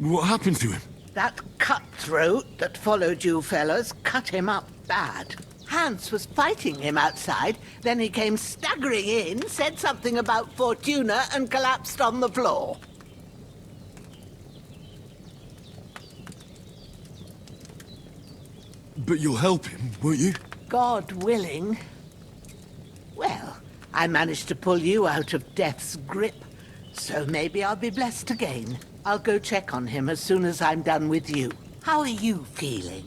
What happened to him? That cutthroat that followed you fellas cut him up bad. Hans was fighting him outside, then he came staggering in, said something about Fortuna, and collapsed on the floor. But you'll help him, won't you? God willing. Well, I managed to pull you out of death's grip, so maybe I'll be blessed again. I'll go check on him as soon as I'm done with you. How are you feeling?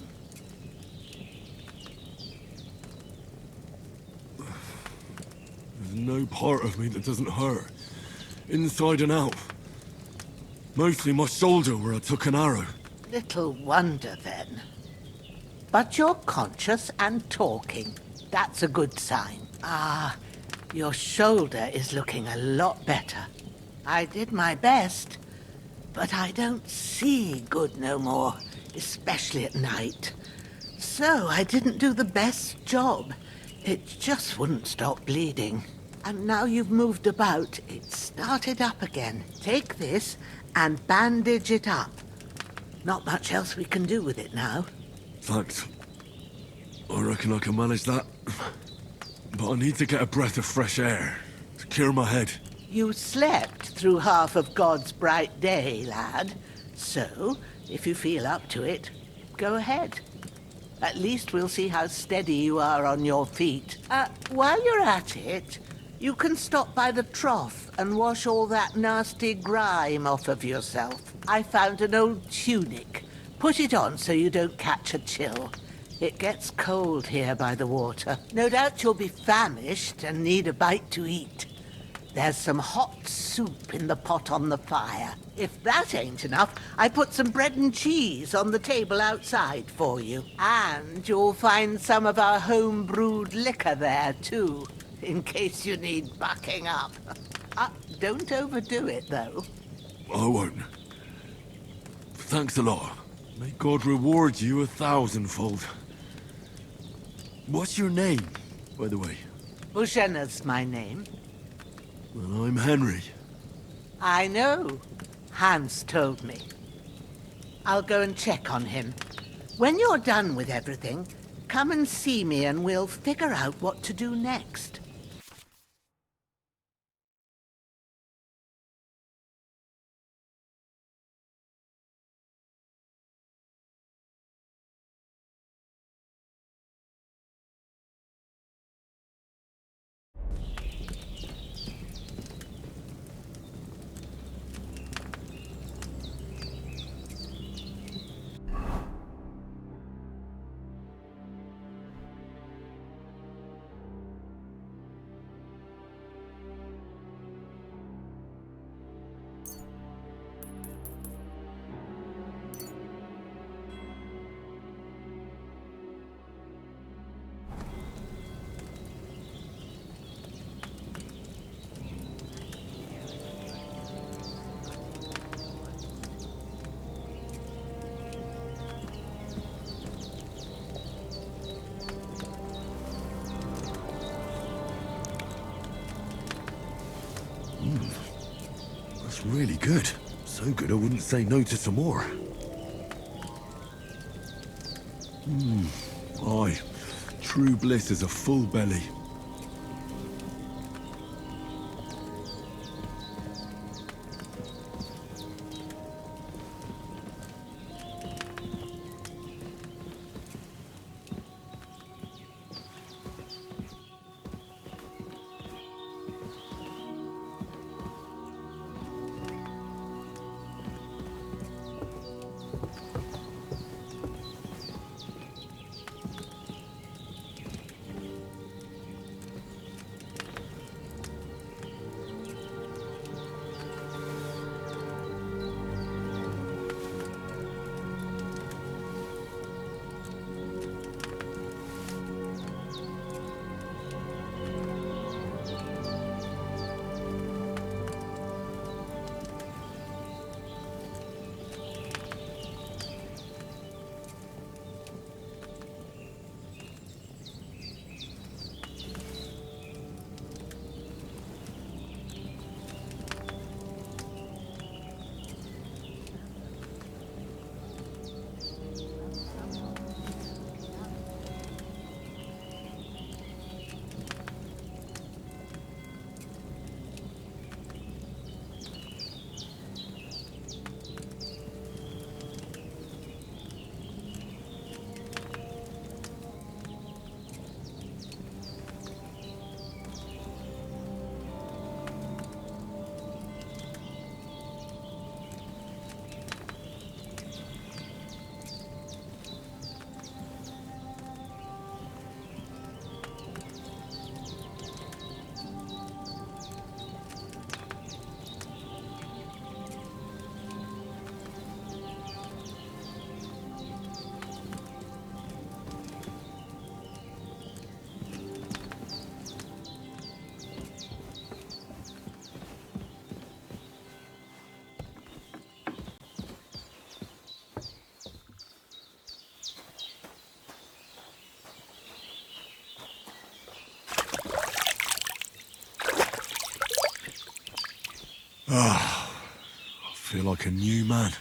There's no part of me that doesn't hurt. Inside and out. Mostly my shoulder where I took an arrow. Little wonder then. But you're conscious and talking. That's a good sign. Ah, your shoulder is looking a lot better. I did my best, but I don't see good no more, especially at night. So I didn't do the best job. It just wouldn't stop bleeding. And now you've moved about, it started up again. Take this and bandage it up. Not much else we can do with it now. Thanks. I reckon I can manage that. But I need to get a breath of fresh air to clear my head. You slept through half of God's bright day, lad. So, if you feel up to it, go ahead. At least we'll see how steady you are on your feet. While you're at it, you can stop by the trough and wash all that nasty grime off of yourself. I found an old tunic. Put it on so you don't catch a chill. It gets cold here by the water. No doubt you'll be famished and need a bite to eat. There's some hot soup in the pot on the fire. If that ain't enough, I put some bread and cheese on the table outside for you. And you'll find some of our home-brewed liquor there, too, in case you need bucking up. Don't overdo it, though. I won't. Thanks a lot. May God reward you 1,000-fold. What's your name, by the way? Bożeny's my name. Well, I'm Henry. I know. Hans told me. I'll go and check on him. When you're done with everything, come and see me and we'll figure out what to do next. That's really good. So good I wouldn't say no to some more. Aye. True bliss is a full belly. I feel like a new man.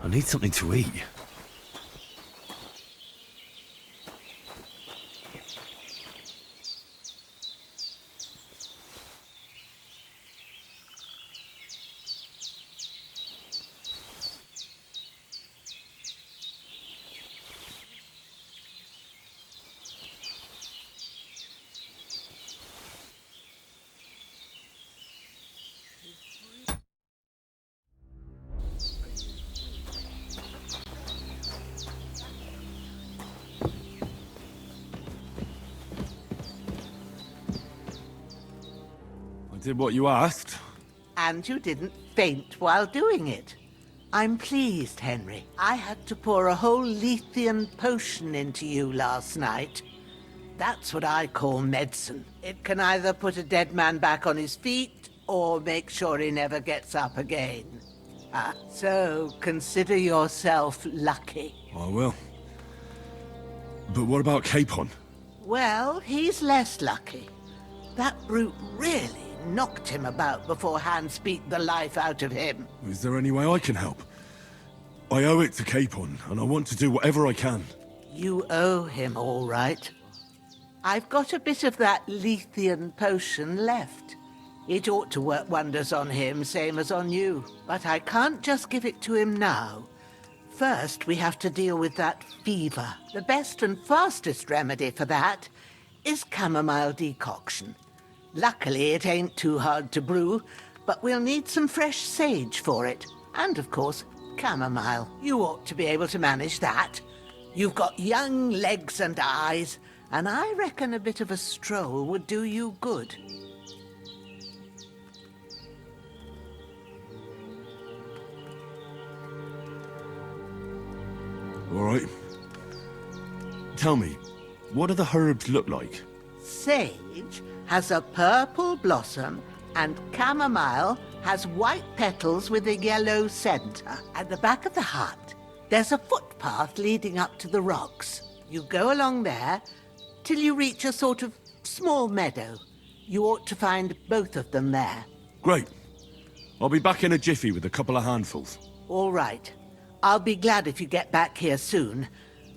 I need something to eat. I did what you asked. And you didn't faint while doing it. I'm pleased, Henry. I had to pour a whole Lethean potion into you last night. That's what I call medicine. It can either put a dead man back on his feet, or make sure he never gets up again. So consider yourself lucky. I will. But what about Capon? Well, he's less lucky. That brute really knocked him about before Hans beat the life out of him. Is there any way I can help? I owe it to Capon, and I want to do whatever I can. You owe him, all right. I've got a bit of that Lethean potion left. It ought to work wonders on him, same as on you. But I can't just give it to him now. First, we have to deal with that fever. The best and fastest remedy for that is chamomile decoction. Luckily, it ain't too hard to brew, but we'll need some fresh sage for it. And, of course, chamomile. You ought to be able to manage that. You've got young legs and eyes, and I reckon a bit of a stroll would do you good. All right. Tell me, what do the herbs look like? Sage has a purple blossom, and chamomile has white petals with a yellow center. At the back of the hut, there's a footpath leading up to the rocks. You go along there till you reach a sort of small meadow. You ought to find both of them there. Great. I'll be back in a jiffy with a couple of handfuls. All right. I'll be glad if you get back here soon.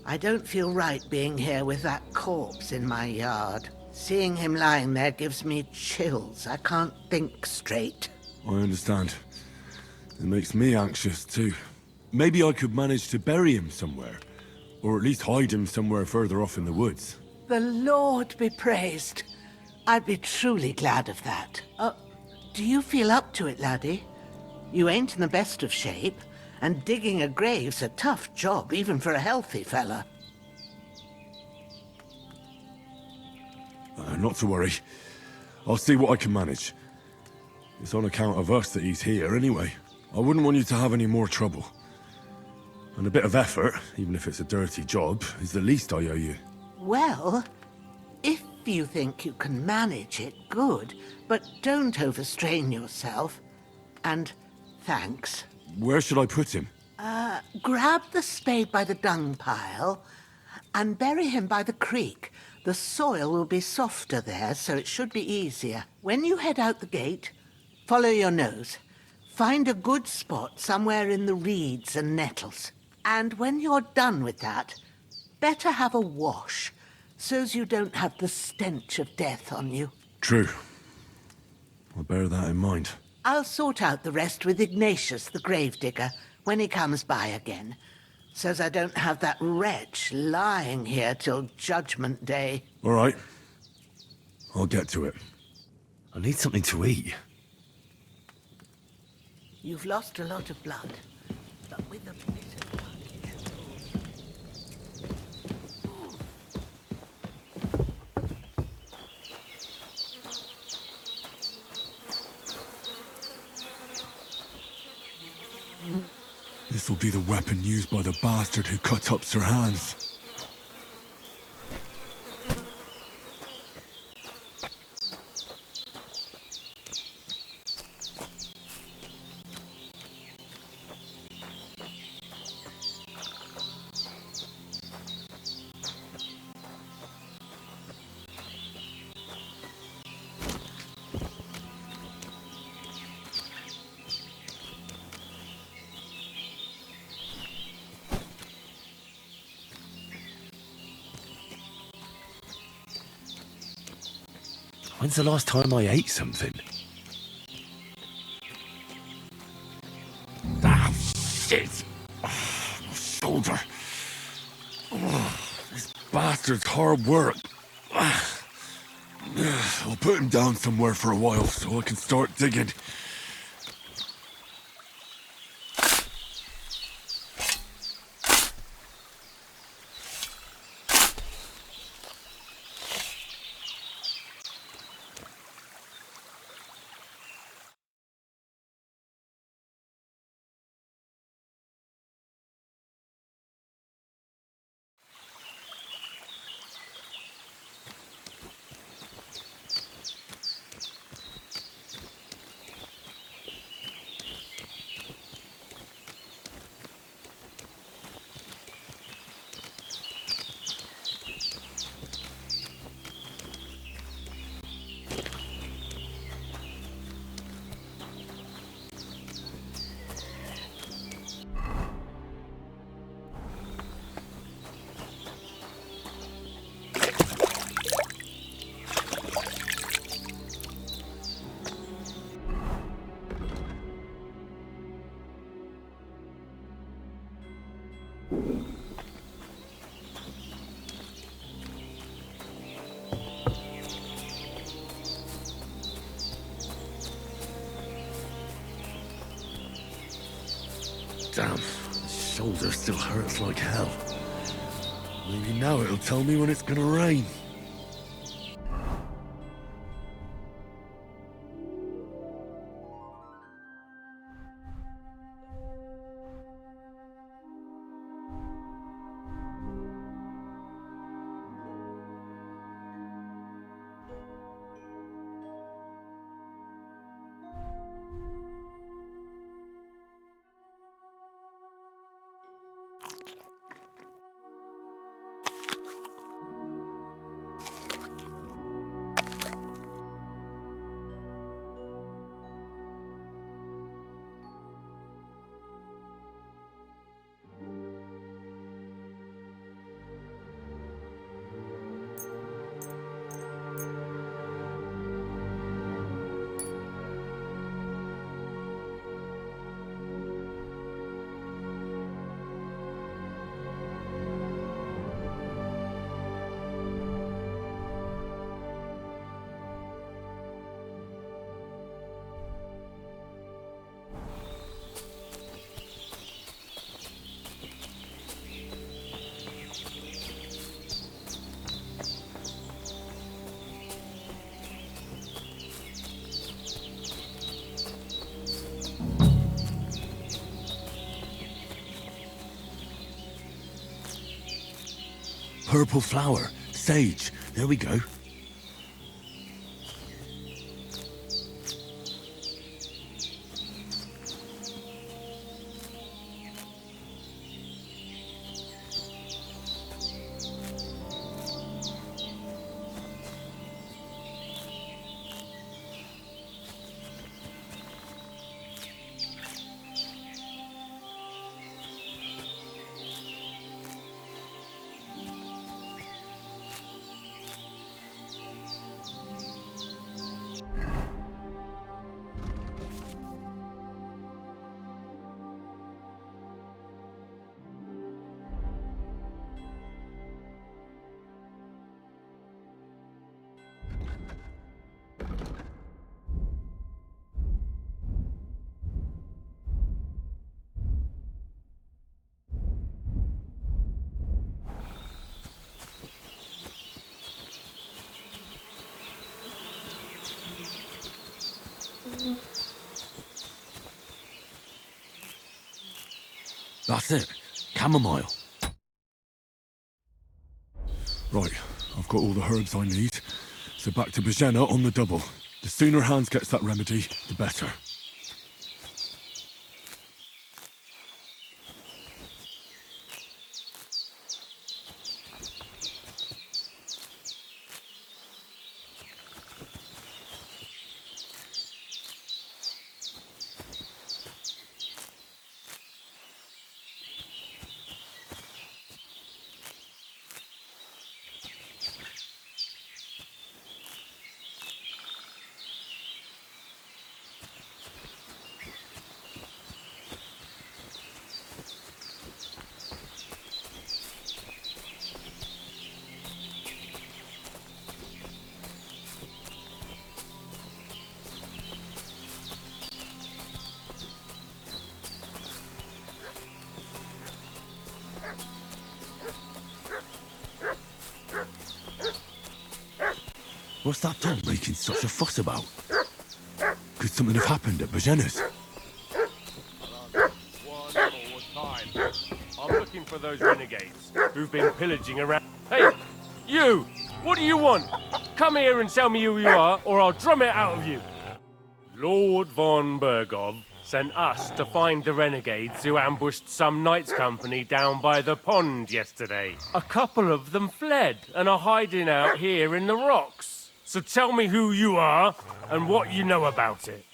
I don't feel right being here with that corpse in my yard. Seeing him lying there gives me chills. I can't think straight. I understand. It makes me anxious, too. Maybe I could manage to bury him somewhere. Or at least hide him somewhere further off in the woods. The Lord be praised. I'd be truly glad of that. Do you feel up to it, laddie? You ain't in the best of shape, and digging a grave's a tough job, even for a healthy fella. Not to worry. I'll see what I can manage. It's on account of us that he's here anyway. I wouldn't want you to have any more trouble. And a bit of effort, even if it's a dirty job, is the least I owe you. Well, if you think you can manage it, good. But don't overstrain yourself. And thanks. Where should I put him? Grab the spade by the dung pile and bury him by the creek. The soil will be softer there, so it should be easier. When you head out the gate, follow your nose. Find a good spot somewhere in the reeds and nettles. And when you're done with that, better have a wash, so's you don't have the stench of death on you. True. I'll bear that in mind. I'll sort out the rest with Ignatius, the gravedigger, when he comes by again, so's I don't have that wretch lying here till Judgment Day. All right. I'll get to it. I need something to eat. You've lost a lot of blood, but with a bit of luck. This'll be the weapon used by the bastard who cut up Sir Hans. When's the last time I ate something? Ah, shit! Oh, my shoulder. Oh, this bastard's hard work. I'll put him down somewhere for a while so I can start digging. Damn, my shoulder still hurts like hell. Maybe now it'll tell me when it's gonna rain. purple flower. Sage. There we go. That's it. Chamomile. Right, I've got all the herbs I need. So back to Bożeny on the double. The sooner Hans gets that remedy, the better. What's that dog making such a fuss about? Could something have happened at Bożeny's? One more time. I'm looking for those renegades who've been pillaging around. Hey, you! What do you want? Come here and tell me who you are, or I'll drum it out of you. Lord von Bergov sent us to find the renegades who ambushed some knights' company down by the pond yesterday. A couple of them fled and are hiding out here in the rocks. So tell me who you are and what you know about it.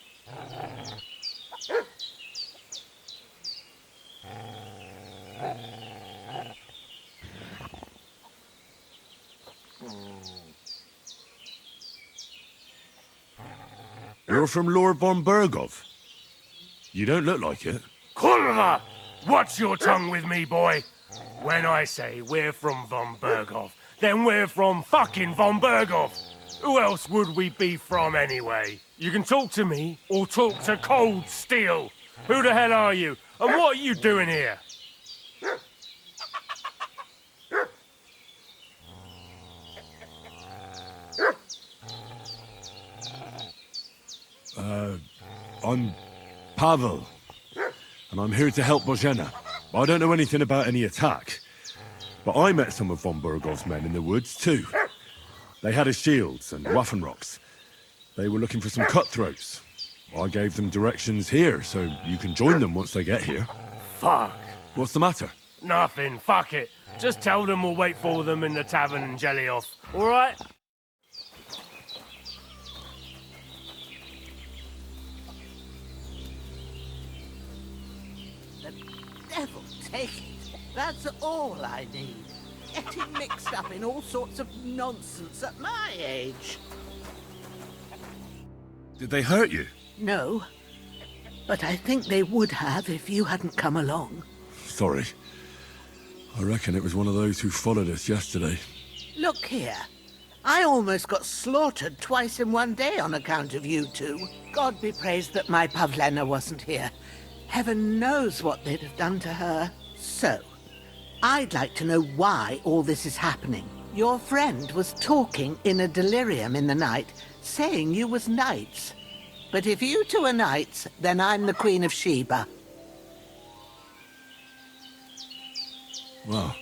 You're from Lord von Bergov. You don't look like it. Kurva! Watch your tongue with me, boy. When I say we're from von Bergov, then we're from fucking von Bergov. Who else would we be from anyway? You can talk to me or talk to cold steel. Who the hell are you? And what are you doing here? I'm Pavel, and I'm here to help Bożeny. I don't know anything about any attack, but I met some of von Bergov's men in the woods too. They had his shields and Waffenrocks. They were looking for some cutthroats. I gave them directions here, so you can join them once they get here. Fuck. What's the matter? Nothing. Fuck it. Just tell them we'll wait for them in the tavern in Jelly-Off. All right? The devil take it. That's all I need. Getting mixed up in all sorts of nonsense at my age. Did they hurt you? No, but I think they would have if you hadn't come along. Sorry. I reckon it was one of those who followed us yesterday. Look here. I almost got slaughtered twice in one day on account of you two. God be praised that my Pavlena wasn't here. Heaven knows what they'd have done to her. So, I'd like to know why all this is happening. Your friend was talking in a delirium in the night, saying you was knights. But if you two are knights, then I'm the Queen of Sheba. Well,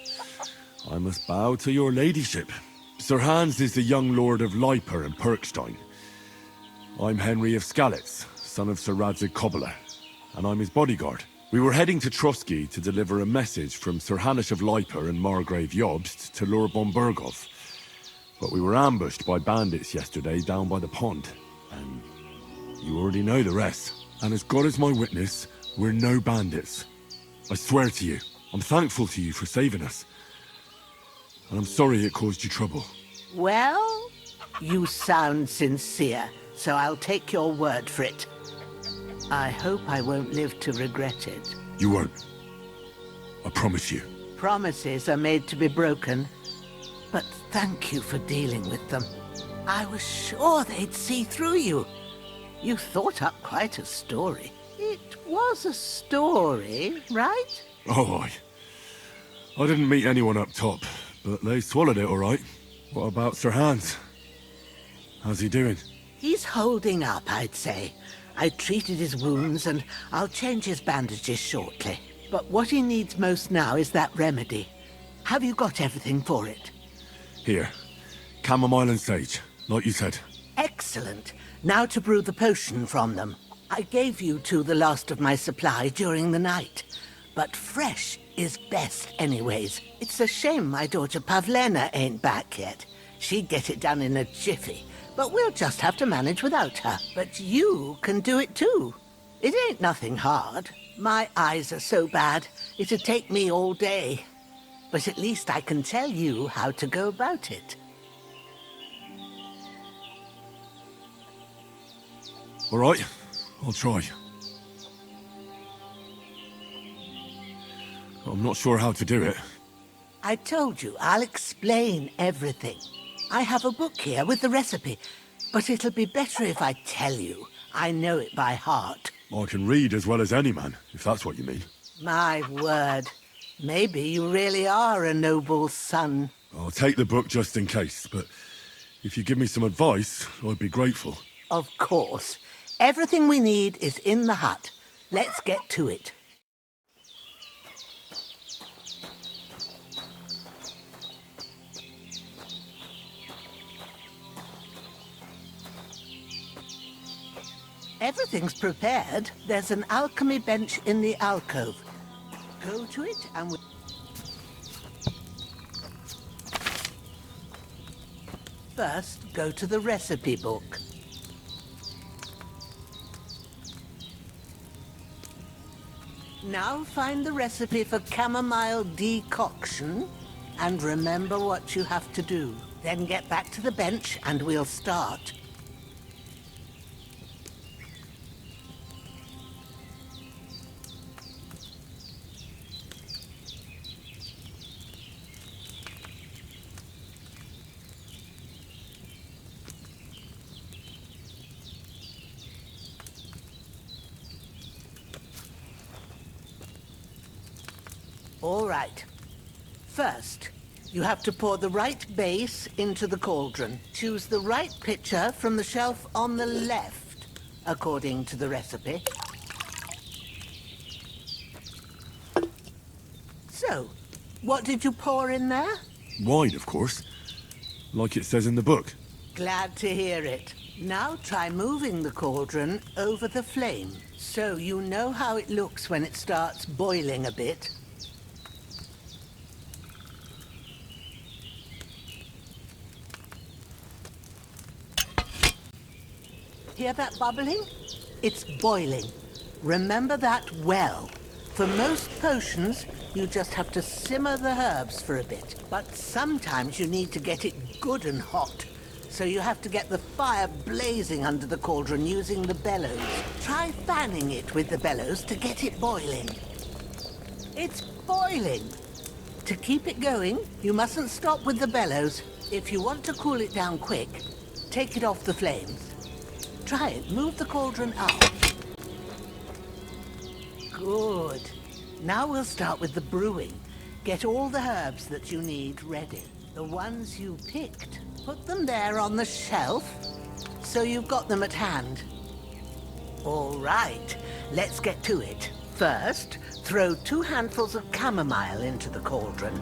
I must bow to your ladyship. Sir Hans is the young lord of Leiper and Perkstein. I'm Henry of Skalitz, son of Sir Radzig Cobbler, and I'm his bodyguard. We were heading to Trusky to deliver a message from Sir Hanish of Leiper and Margrave Jobst to Lord Bombergov. But we were ambushed by bandits yesterday down by the pond, and you already know the rest. And as God is my witness, we're no bandits. I swear to you, I'm thankful to you for saving us. And I'm sorry it caused you trouble. Well, you sound sincere, so I'll take your word for it. I hope I won't live to regret it. You won't. I promise you. Promises are made to be broken, but thank you for dealing with them. I was sure they'd see through you. You thought up quite a story. It was a story, right? Oh, I didn't meet anyone up top, but they swallowed it all right. What about Sir Hans? How's he doing? He's holding up, I'd say. I treated his wounds, and I'll change his bandages shortly. But what he needs most now is that remedy. Have you got everything for it? Here. Chamomile and sage, like you said. Excellent. Now to brew the potion from them. I gave you two the last of my supply during the night. But fresh is best anyways. It's a shame my daughter Pavlena ain't back yet. She'd get it done in a jiffy. But we'll just have to manage without her. But you can do it too. It ain't nothing hard. My eyes are so bad, it'd take me all day. But at least I can tell you how to go about it. All right, I'll try. I'm not sure how to do it. I told you, I'll explain everything. I have a book here with the recipe, but it'll be better if I tell you. I know it by heart. I can read as well as any man, if that's what you mean. My word. Maybe you really are a noble son. I'll take the book just in case, but if you give me some advice, I'd be grateful. Of course. Everything we need is in the hut. Let's get to it. Everything's prepared. There's an alchemy bench in the alcove. Go to it and we... First, go to the recipe book. Now find the recipe for chamomile decoction and remember what you have to do. Then get back to the bench and we'll start. All right. First, you have to pour the right base into the cauldron. Choose the right pitcher from the shelf on the left, according to the recipe. So, what did you pour in there? Wine, of course. Like it says in the book. Glad to hear it. Now try moving the cauldron over the flame, so you know how it looks when it starts boiling a bit. Hear that bubbling? It's boiling. Remember that well. For most potions, you just have to simmer the herbs for a bit. But sometimes you need to get it good and hot. So you have to get the fire blazing under the cauldron using the bellows. Try fanning it with the bellows to get it boiling. It's boiling. To keep it going, you mustn't stop with the bellows. If you want to cool it down quick, take it off the flames. Try it. Move the cauldron up. Good. Now we'll start with the brewing. Get all the herbs that you need ready. The ones you picked. Put them there on the shelf, so you've got them at hand. All right. Let's get to it. First, throw 2 handfuls of chamomile into the cauldron.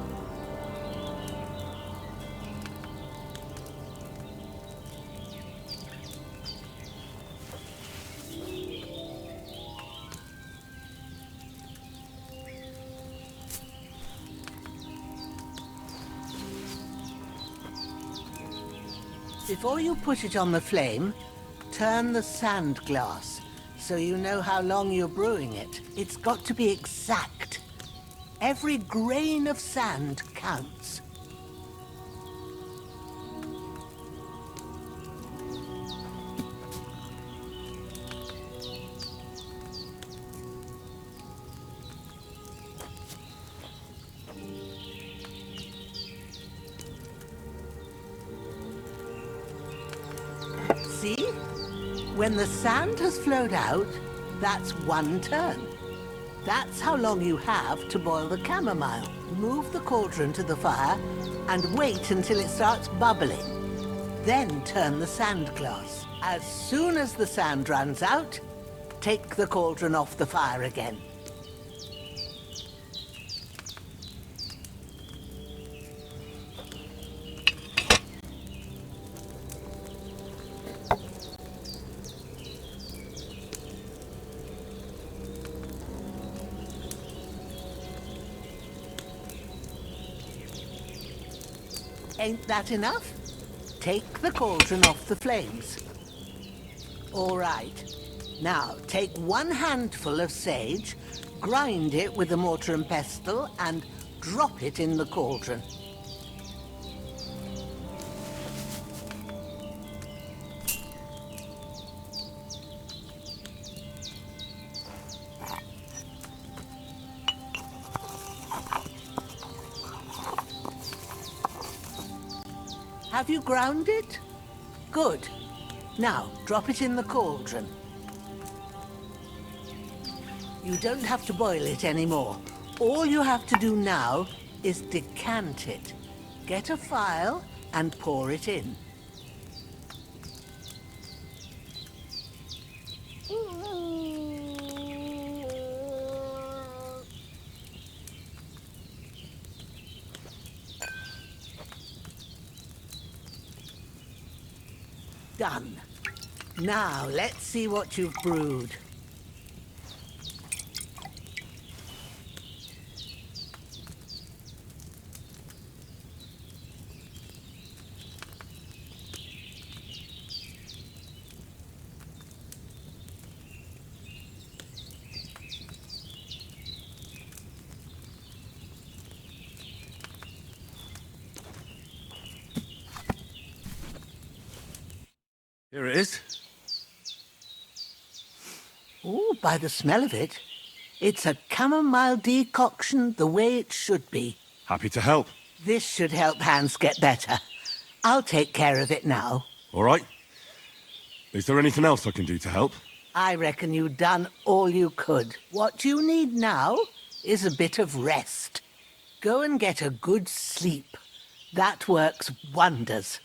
Before you put it on the flame, turn the sand glass so you know how long you're brewing it. It's got to be exact. Every grain of sand counts. See? When the sand has flowed out, that's one turn. That's how long you have to boil the chamomile. Move the cauldron to the fire and wait until it starts bubbling. Then turn the sand glass. As soon as the sand runs out, take the cauldron off the fire again. Ain't that enough? Take the cauldron off the flames. All right. Now, take 1 handful of sage, grind it with a mortar and pestle, and drop it in the cauldron. Have you ground it? Good. Now, drop it in the cauldron. You don't have to boil it anymore. All you have to do now is decant it. Get a phial and pour it in. Done. Now, let's see what you've brewed. Here it is. Ooh, by the smell of it, it's a chamomile decoction the way it should be. Happy to help. This should help Hans get better. I'll take care of it now. All right. Is there anything else I can do to help? I reckon you've done all you could. What you need now is a bit of rest. Go and get a good sleep. That works wonders.